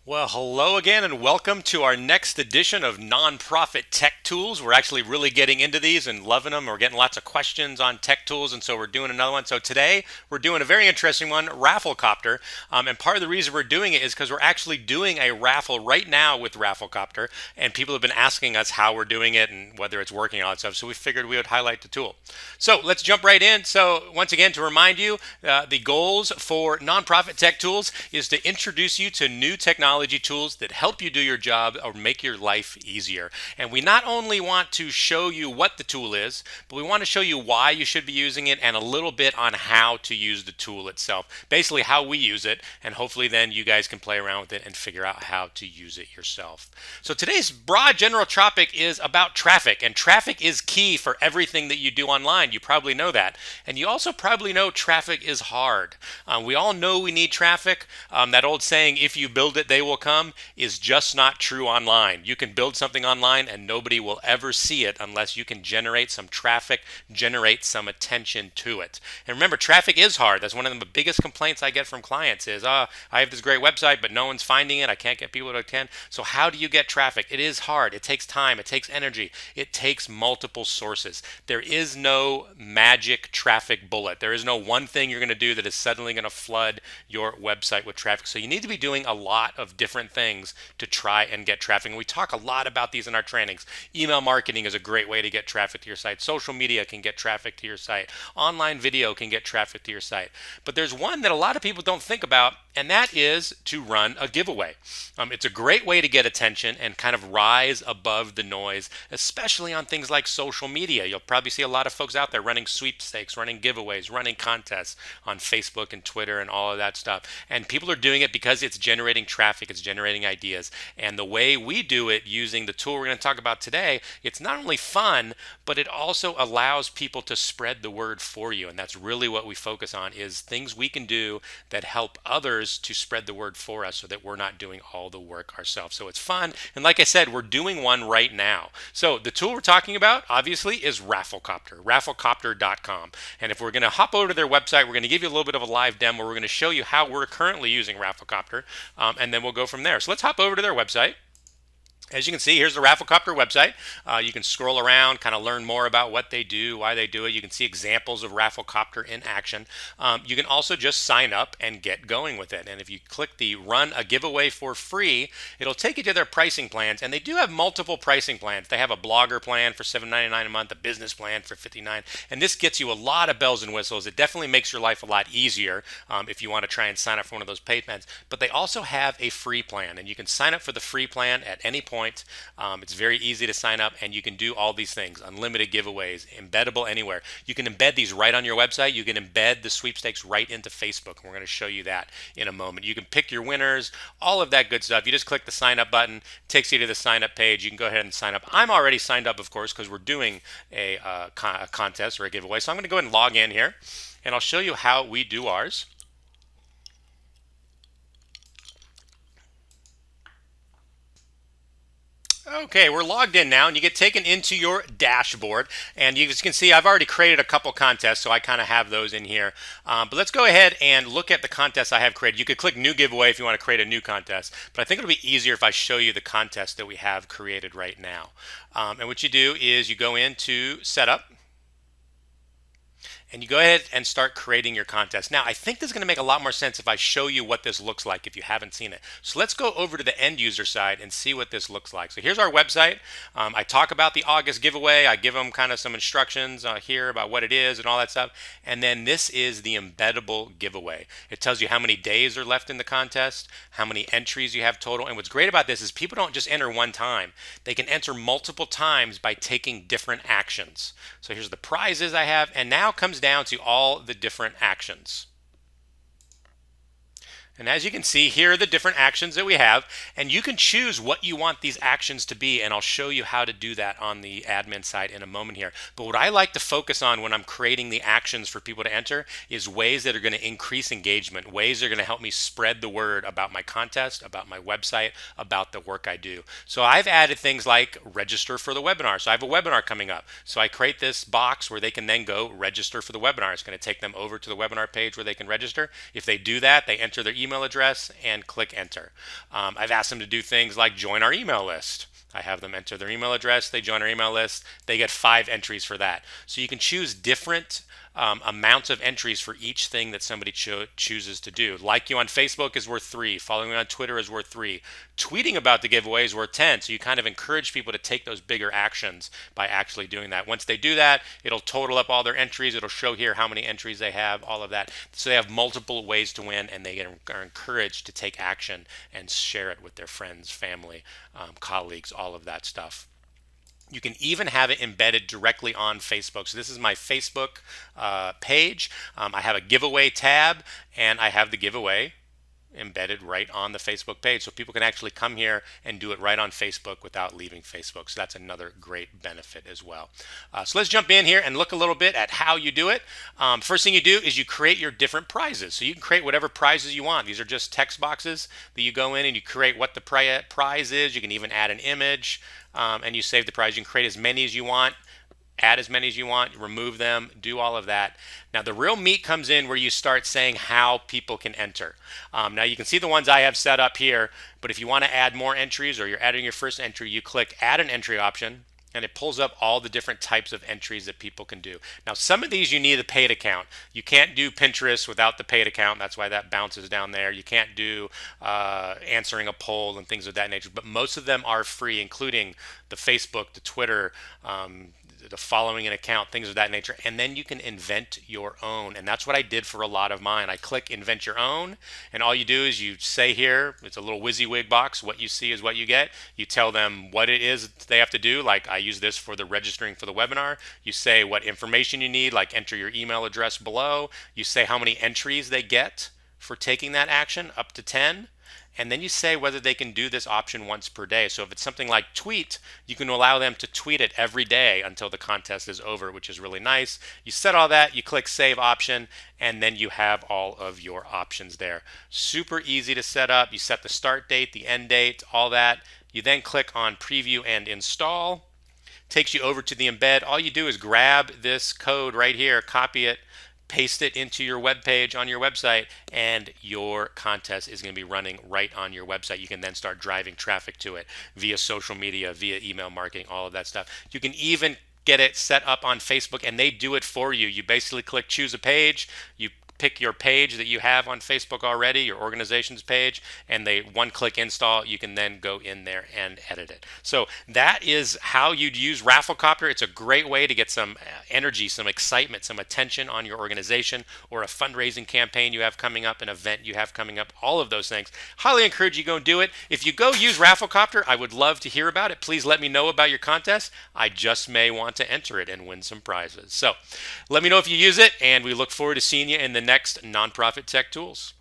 Well, hello again, and welcome to our next edition of Nonprofit Tech Tools. We're actually really getting into these and loving them. We're getting lots of questions on tech tools, and so we're doing another one. So today we're doing a very interesting one, Rafflecopter. And part of the reason we're doing it is because we're actually doing a raffle right now with Rafflecopter, and people have been asking us how we're doing it and whether it's working and all that stuff. So we figured we would highlight the tool. So let's jump right in. So once again, to remind you, the goals for Nonprofit Tech Tools is to introduce you to new technology tools that help you do your job or make your life easier. And we not only want to show you what the tool is, but we want to show you why you should be using it and a little bit on how to use the tool itself. Basically how we use it, and hopefully then you guys can play around with it and figure out how to use it yourself. So today's broad general topic is about traffic, and traffic is key for everything that you do online. You probably know that. And you also probably know traffic is hard. We all know we need traffic. That old saying, if you build it, they will come, is just not true online. You can build something online and nobody will ever see it unless you can generate some traffic, generate some attention to it. And remember, traffic is hard. That's one of the biggest complaints I get from clients is, I have this great website, but no one's finding it. I can't get people to attend. So how do you get traffic? It is hard. It takes time. It takes energy. It takes multiple sources. There is no magic traffic bullet. There is no one thing you're going to do that is suddenly going to flood your website with traffic. So you need to be doing a lot of different things to try and get traffic. And we talk a lot about these in our trainings. Email marketing is a great way to get traffic to your site. Social media can get traffic to your site. Online video can get traffic to your site. But there's one that a lot of people don't think about, and that is to run a giveaway. It's a great way to get attention and kind of rise above the noise, especially on things like social media. You'll probably see a lot of folks out there running sweepstakes, running giveaways, running contests on Facebook and Twitter and all of that stuff. And people are doing it because it's generating traffic, it's generating ideas. And the way we do it using the tool we're going to talk about today, it's not only fun, but it also allows people to spread the word for you. And that's really what we focus on, is things we can do that help others to spread the word for us so that we're not doing all the work ourselves. So it's fun. And like I said, we're doing one right now. So the tool we're talking about, obviously, is Rafflecopter, rafflecopter.com. And if we're going to hop over to their website, we're going to give you a little bit of a live demo. We're going to show you how we're currently using Rafflecopter, and then we'll go from there. So let's hop over to their website. As you can see, here's the Rafflecopter website. You can scroll around, kind of learn more about what they do, why they do it. You can see examples of Rafflecopter in action. You can also just sign up and get going with it. And if you click the Run a Giveaway for Free, it'll take you to their pricing plans. And they do have multiple pricing plans. They have a blogger plan for $7.99 a month, a business plan for $59. And this gets you a lot of bells and whistles. It definitely makes your life a lot easier if you want to try and sign up for one of those paid plans. But they also have a free plan, and you can sign up for the free plan at any point. It's very easy to sign up, and you can do all these things: unlimited giveaways, embeddable anywhere. You can embed these right on your website. You can embed the sweepstakes right into Facebook, and we're going to show you that in a moment. You can pick your winners, all of that good stuff. You just click the sign up button, it takes you to the sign up page. You can go ahead and sign up. I'm already signed up, of course, because we're doing a contest or a giveaway. So I'm going to go ahead and log in here, and I'll show you how we do ours. Okay, we're logged in now, and you get taken into your dashboard. And you can see I've already created a couple contests, so I kind of have those in here. But let's go ahead and look at the contests I have created. You could click New Giveaway if you want to create a new contest, but I think it'll be easier if I show you the contest that we have created right now. And what you do is you go into Setup, and you go ahead and start creating your contest. Now, I think this is going to make a lot more sense if I show you what this looks like if you haven't seen it. So let's go over to the end user side and see what this looks like. So here's our website. I talk about the August giveaway. I give them kind of some instructions here about what it is and all that stuff. And then this is the embeddable giveaway. It tells you how many days are left in the contest, how many entries you have total. And what's great about this is people don't just enter one time. They can enter multiple times by taking different actions. So here's the prizes I have, and now comes down to all the different actions. And as you can see, here are the different actions that we have, and you can choose what you want these actions to be, and I'll show you how to do that on the admin side in a moment here. But what I like to focus on when I'm creating the actions for people to enter is ways that are going to increase engagement, ways that are going to help me spread the word about my contest, about my website, about the work I do. So I've added things like register for the webinar. So I have a webinar coming up. So I create this box where they can then go register for the webinar. It's going to take them over to the webinar page where they can register. If they do that, they enter their email address and click enter. I've asked them to do things like join our email list. I have them enter their email address, they join our email list, they get 5 entries for that. So you can choose different amounts of entries for each thing that somebody chooses to do. Like you on Facebook is worth 3, following me on Twitter is worth 3, tweeting about the giveaway is worth 10. So you kind of encourage people to take those bigger actions by actually doing that. Once they do that, it'll total up all their entries, it'll show here how many entries they have, all of that. So they have multiple ways to win, and they are encouraged to take action and share it with their friends, family, colleagues, all of that stuff. You can even have it embedded directly on Facebook. So this is my Facebook page. I have a giveaway tab, and I have the giveaway embedded right on the Facebook page. So people can actually come here and do it right on Facebook without leaving Facebook. So that's another great benefit as well. So let's jump in here and look a little bit at how you do it. First thing you do is you create your different prizes. So you can create whatever prizes you want. These are just text boxes that you go in and you create what the prize is. You can even add an image and you save the prize. You can create as many as you want, add as many as you want, remove them, do all of that. Now the real meat comes in where you start saying how people can enter. Now you can see the ones I have set up here, but if you want to add more entries or you're adding your first entry, you click add an entry option, and it pulls up all the different types of entries that people can do. Now some of these you need a paid account. You can't do Pinterest without the paid account. That's why that bounces down there. You can't do answering a poll and things of that nature, but most of them are free, including the Facebook, the Twitter, the following an account, things of that nature. And then you can invent your own. And that's what I did for a lot of mine. I click invent your own, and all you do is you say here, it's a little WYSIWYG box, what you see is what you get. You tell them what it is they have to do, like I use this for the registering for the webinar. You say what information you need, like enter your email address below. You say how many entries they get for taking that action, up to 10. And then you say whether they can do this option once per day. So if it's something like tweet, you can allow them to tweet it every day until the contest is over, which is really nice. You set all that, you click save option, and then you have all of your options there. Super easy to set up. You set the start date, the end date, all that. You then click on preview and install. Takes you over to the embed. All you do is grab this code right here, copy it, paste it into your web page on your website, and your contest is going to be running right on your website. You can then start driving traffic to it via social media, via email marketing, all of that stuff. You can even get it set up on Facebook, and they do it for you. You basically click choose a page, you pick your page that you have on Facebook already, your organization's page, and they one-click install. You can then go in there and edit it. So that is how you'd use Rafflecopter. It's a great way to get some energy, some excitement, some attention on your organization or a fundraising campaign you have coming up, an event you have coming up, all of those things. Highly encourage you to go and do it. If you go use Rafflecopter, I would love to hear about it. Please let me know about your contest. I just may want to enter it and win some prizes. So let me know if you use it, and we look forward to seeing you in the next Nonprofit Tech Tools.